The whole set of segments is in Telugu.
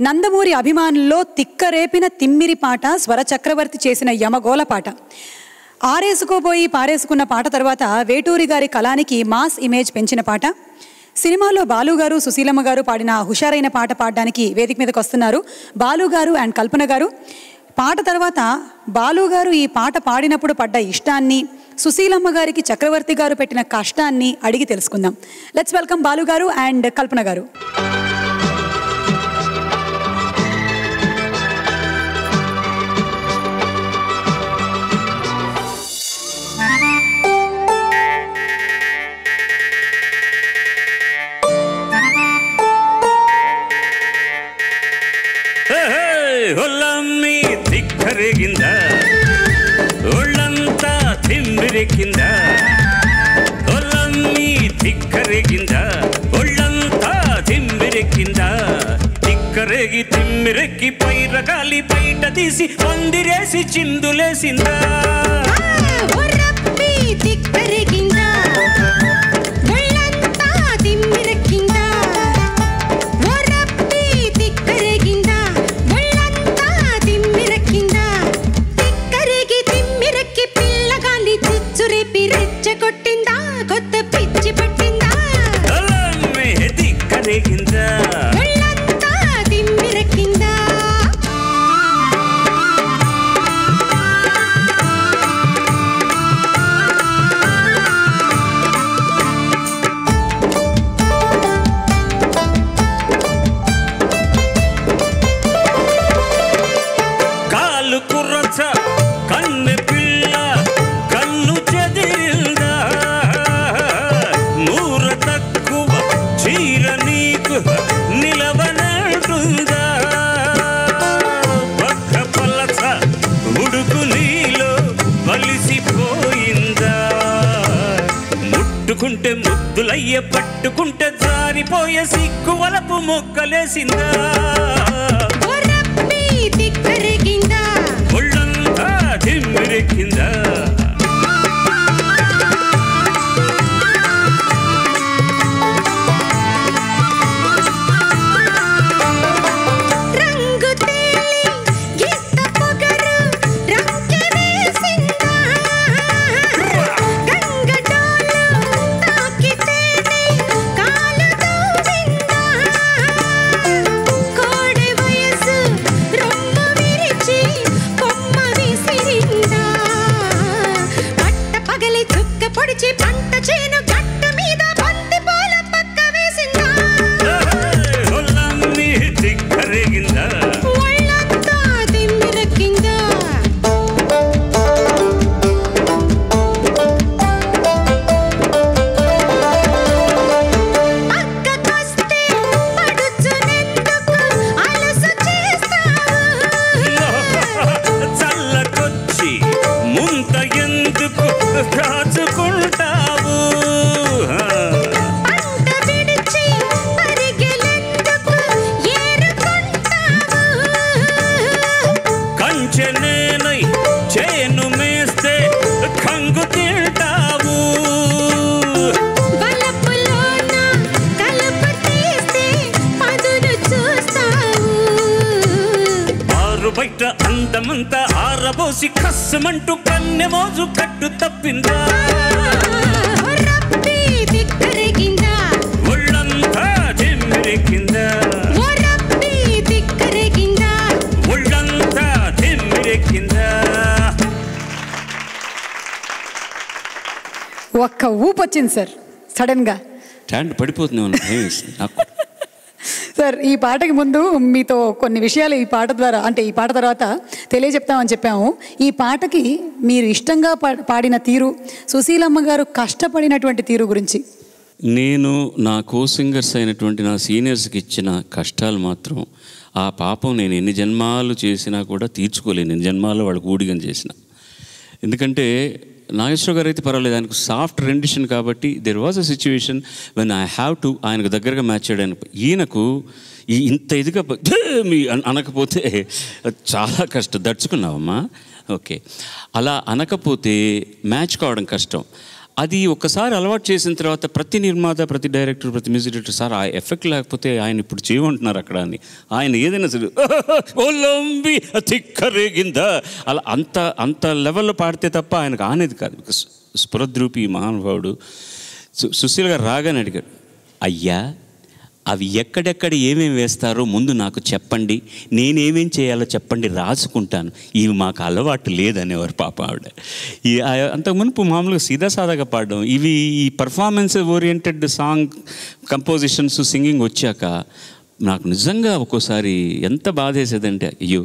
నందమూరి అభిమానుల్లో తిక్కరేపిన తిమ్మిరి పాట స్వర చక్రవర్తి చేసిన యమగోళ పాట. ఆరేసుకోబోయి పారేసుకున్న పాట తర్వాత వేటూరి గారి కళానికి మాస్ ఇమేజ్ పెంచిన పాట. సినిమాలో బాలుగారు సుశీలమ్మ గారు పాడిన హుషారైన పాట పాడడానికి వేదిక మీదకి వస్తున్నారు బాలుగారు అండ్ కల్పన గారు. పాట తర్వాత బాలుగారు ఈ పాట పాడినప్పుడు పడ్డ ఇష్టాన్ని, సుశీలమ్మ గారికి చక్రవర్తి గారు పెట్టిన కష్టాన్ని అడిగి తెలుసుకుందాం. లెట్స్ వెల్కమ్ బాలుగారు అండ్ కల్పన గారు. ಹೊಲ್ಲಮ್ಮಿ ತಿಕ್ಕರಿಗಿಂದ ಒಳ್ಳಂತ ತಿಮ್ಮಿರಿಕಿಂದ ಹೊಲ್ಲಮ್ಮಿ ತಿಕ್ಕರಿಗಿಂದ ಒಳ್ಳಂತ ತಿಮ್ಮಿರಿಕಿಂದ తిక్కరేగి తిమ్మిరెక్కి పైరగాలి బయట తీసి పందిరేసి చిందులేసిందా ముట్టుకుంటే ముద్దులయ్య పట్టుకుంటే జారిపోయే సిగ్గు వలపు మొక్కలేసిందా ఒళ్ళంతా తిమ్మిరెక్కిందా బయట అందమంతా ఆరబోసి కస్సమంటూ కన్నె మోజు కట్టు తప్పిందా ఒళ్ళంతా తిమ్మిరెక్కిందా ఒళ్ళంతా తిమ్మిరెక్కిందా. ఒక్క ఊపు వచ్చింది సార్ సడన్ గా ట్యాండ్ పడిపోతుంది సార్. ఈ పాటకి ముందు మీతో కొన్ని విషయాలు ఈ పాట ద్వారా అంటే ఈ పాట తర్వాత తెలియజెప్తామని చెప్పాము. ఈ పాటకి మీరు ఇష్టంగా పాడిన తీరు, సుశీలమ్మ గారు కష్టపడినటువంటి తీరు గురించి. నేను నా కో సింగర్స్ అయినటువంటి నా సీనియర్స్కి ఇచ్చిన కష్టాలు మాత్రం ఆ పాపం నేను ఎన్ని జన్మాలు చేసినా కూడా తీర్చుకోలేను. ఎన్ని జన్మాలు వాళ్ళకు ఊడిగం చేసిన. ఎందుకంటే నాగేశ్వర గారు అయితే పర్వాలేదు, ఆయనకు సాఫ్ట్ రెండిషన్ కాబట్టి there was a situation when I have to ఆయనకు దగ్గరగా మ్యాచ్ చేయడానికి. ఈయనకు ఇంత ఇదిగా అనకపోతే చాలా కష్టం. దడుచుకున్నావమ్మా ఓకే, అలా అనకపోతే మ్యాచ్ కావడం కష్టం. అది ఒక్కసారి అలవాటు చేసిన తర్వాత ప్రతి నిర్మాత, ప్రతి డైరెక్టర్, ప్రతి మ్యూజిక్ డైరెక్టర్, సార్ ఆ ఎఫెక్ట్ లేకపోతే ఆయన ఇప్పుడు చేయమంటున్నారు అక్కడ అని. ఆయన ఏదైనా సరే ఓలంబి తిక్కరేగిందా అలా అంత లెవెల్లో పాడితే తప్ప ఆయనకు ఆనేది కాదు. బికాస్ స్ఫురద్రూపి మహానుభావుడు. సుశీల్ గారు రాగానే అడిగాడు, అయ్యా అవి ఎక్కడెక్కడ ఏమేమి వేస్తారో ముందు నాకు చెప్పండి, నేనేమేం చేయాలో చెప్పండి, రాసుకుంటాను, ఇవి మాకు అలవాటు లేదనేవారు పాప ఆవిడ. అంతకు మునుపు మామూలుగా సీదాసాదాగా పాడడం, ఇవి ఈ performance oriented song compositions singing వచ్చాక నాకు నిజంగా ఒక్కోసారి ఎంత బాధేసేదంటే, అయ్యో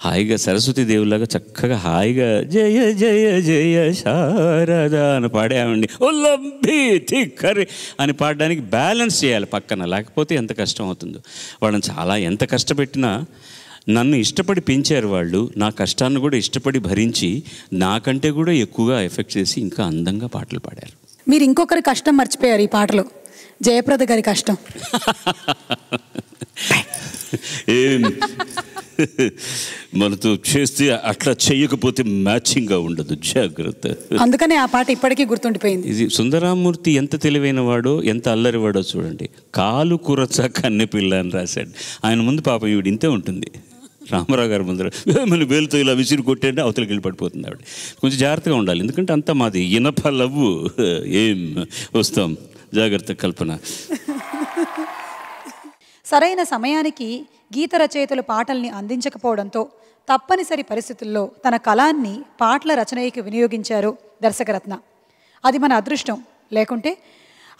హాయిగా సరస్వతీదేవులాగా చక్కగా హాయిగా జయ జయ జయ శారదా అని పాడేమండి, ఒల్లంబి తిక్కరి అని పాడడానికి బ్యాలెన్స్ చేయాలి పక్కన, లేకపోతే ఎంత కష్టం అవుతుందో. వాళ్ళని చాలా ఎంత కష్టపెట్టినా నన్ను ఇష్టపడి పెంచారు వాళ్ళు, నా కష్టాన్ని కూడా ఇష్టపడి భరించి నాకంటే కూడా ఎక్కువగా ఎఫెక్ట్ చేసి ఇంకా అందంగా పాటలు పాడారు. మీరు ఇంకొకరి కష్టం మర్చిపోయారు ఈ పాటలో, జయప్రద గారి కష్టం. ఏం మనతో చేస్తే అట్లా చేయకపోతే మ్యాచింగ్గా ఉండదు, జాగ్రత్త. అందుకనే ఆ పాట ఇప్పటికీ గుర్తుండిపోయింది. ఇది సుందరామూర్తి ఎంత తెలివైన వాడో, ఎంత అల్లరివాడో చూడండి. కాలు కూరచ కన్నెపిల్ల అని రాశాడు. ఆయన ముందు పాపం ఈవిడ ఇంతే ఉంటుంది. రామారావు గారి ముందర మన వేలుతో ఇలా విసిరి కొట్టండి అవతలకి వెళ్ళి పడిపోతుంది ఆవిడ. కొంచెం జాగ్రత్తగా ఉండాలి, ఎందుకంటే అంతా మాది ఇనప లవ్వు. ఏం వస్తాం, జాగ్రత్త కల్పన. సరైన సమయానికి గీత రచయితలు పాటల్ని అందించకపోవడంతో తప్పనిసరి పరిస్థితుల్లో తన కళాన్ని పాటల రచనకి వినియోగించారు దర్శకరత్న. అది మన అదృష్టం. లేకుంటే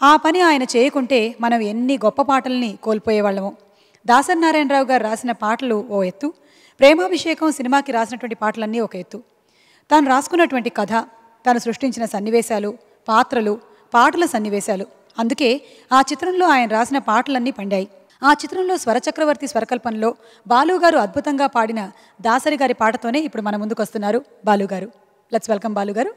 ఆ పని ఆయన చేయకుంటే మనం ఎన్ని గొప్ప పాటల్ని కోల్పోయేవాళ్ళము. దాసరి నారాయణరావు గారు రాసిన పాటలు ఓ ఎత్తు, ప్రేమాభిషేకం సినిమాకి రాసినటువంటి పాటలన్నీ ఒక ఎత్తు. తాను రాసుకున్నటువంటి కథ, తాను సృష్టించిన సన్నివేశాలు, పాత్రలు, పాటల సన్నివేశాలు, అందుకే ఆ చిత్రంలో ఆయన రాసిన పాటలన్నీ పండాయి. ఆ చిత్రంలో స్వరచక్రవర్తి స్వరకల్పనలో బాలుగారు అద్భుతంగా పాడిన దాసరి గారి పాటతోనే ఇప్పుడు మన ముందుకు వస్తున్నారు బాలుగారు. లెట్స్ వెల్కమ్ బాలుగారు.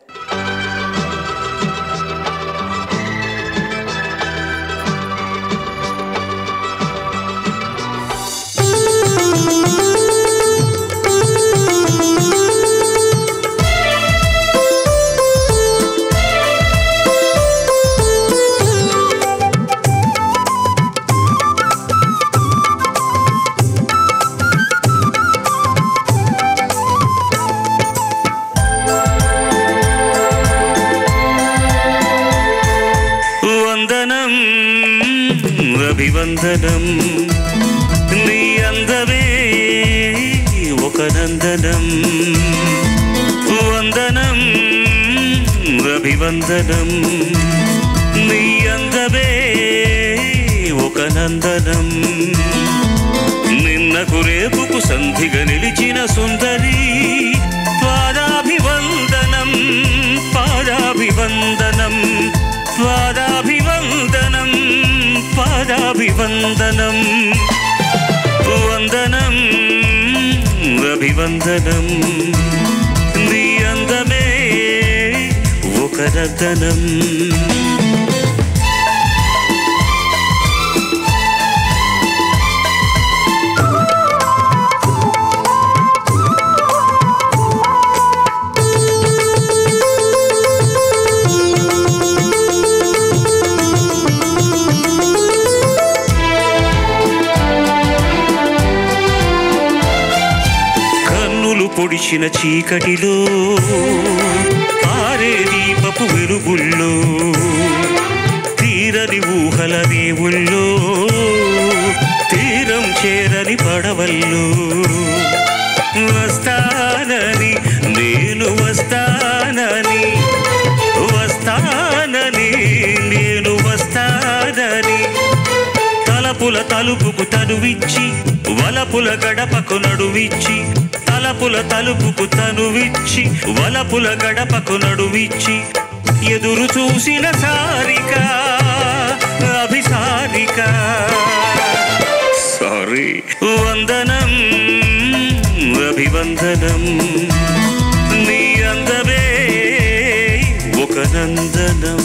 అభివందనం నీ అందమే ఒక నందనం, వందనం అభివందనం నీ అందమే ఒక నందనం, నిన్నకు రేపుకు సంధిగా నిలిచిన సుందరి పాదాభివందనం, పాదాభివందనం, పాదాభివందనం, పాదాభివందనం, వందనం అభివందనం నీ అందమే ఒక రతనం. పొడిచిన చీకటిలో ఆరే దీపపు వెలుగుల్లో తీరని ఊహల రేవుల్లో తీరం చేరని పడవల్లో వస్తానని నేను వస్తానని, వస్తానని నేను వస్తానని, తలపుల తలుపుకు తనువిచ్చి వలపుల గడపకు నడువిచ్చి, తలపుల తలుపుకు తనువిచ్చి వలపుల గడపకు నడువిచ్చి ఎదురు చూసిన సారిక అభిసారిక సారీ వందనం అభివందనం నీ అందమే ఒక నందనం.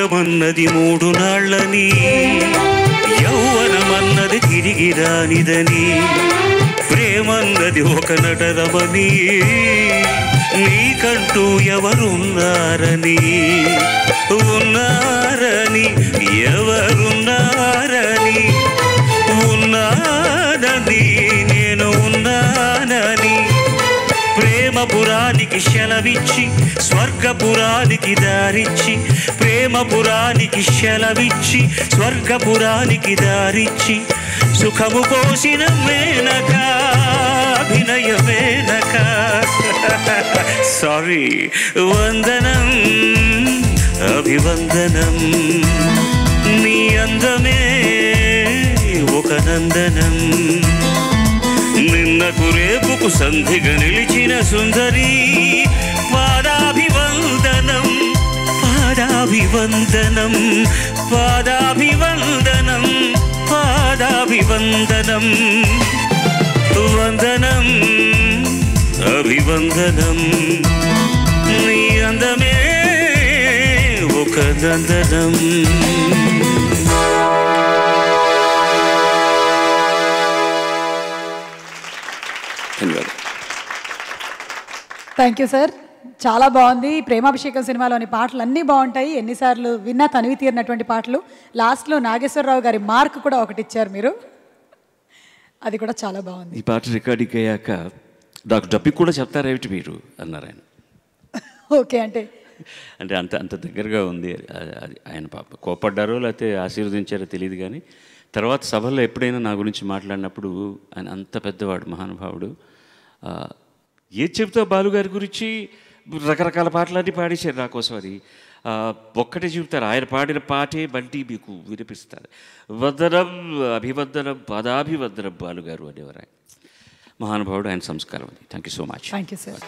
యుగమన్నది 3 నాళ్ళని, యౌవనమన్నది తిరిగి రానిదని, ప్రేమన్నది ఒక నటరమని, నీకంటూ ఎవరున్నారని, ఉన్నారని ఎవరున్నారని, ఉన్నానని నేను ఉన్నానని, ప్రేమపురానికి సెలవిచ్చి స్వర్గపురానికి దారిచ్చి, ప్రేమపురానికి సెలవిచ్చి స్వర్గపురానికి దారిచ్చి, సుఖము కోసిన మేనక అభినయమేనక. సారీ, వందనం అభివందనం, నీ అందమే ఒక నందనం, నిన్నకు రేపుకు సంధిగా నిలిచిన సుందరి, పాదాభివందనం పాదాభివందనం పాదాభివందనం పాదాభివందనం, వందనం అభివందనం, నీ అందమే ఒక నందనం. థ్యాంక్ యూ సార్, చాలా బాగుంది. ప్రేమాభిషేకం సినిమాలోని పాటలు అన్నీ బాగుంటాయి, ఎన్నిసార్లు విన్నా తనివి తీరినటువంటి పాటలు. లాస్ట్లో నాగేశ్వరరావు గారి మార్క్ కూడా ఒకటి ఇచ్చారు మీరు, అది కూడా చాలా బాగుంది. ఈ పాట రికార్డింగ్ అయ్యాక నాకు డబ్బికి కూడా చెప్తారేమిటి మీరు అన్నారు ఆయన. ఓకే, అంటే అంత అంత దగ్గరగా ఉంది అది. ఆయన పాప కోపడ్డారో లేకపోతే ఆశీర్వదించారో తెలియదు, కానీ తర్వాత సభలో ఎప్పుడైనా నా గురించి మాట్లాడినప్పుడు ఆయన అంత పెద్దవాడు, మహానుభావుడు, ఏది చెబుతావు బాలుగారి గురించి, రకరకాల పాటలన్నీ పాడేశారు నా కోసం. అది ఒక్కటే చెబుతారు, ఆయన పాడిన పాటే బంటి మీకు వినిపిస్తారు. వందనం అభివందనం పదాభివందనం బాలుగారు అనేవారు ఆయన. మహానుభావుడు, ఆయన సంస్కారం అది. Thank you so much. Thank you sir.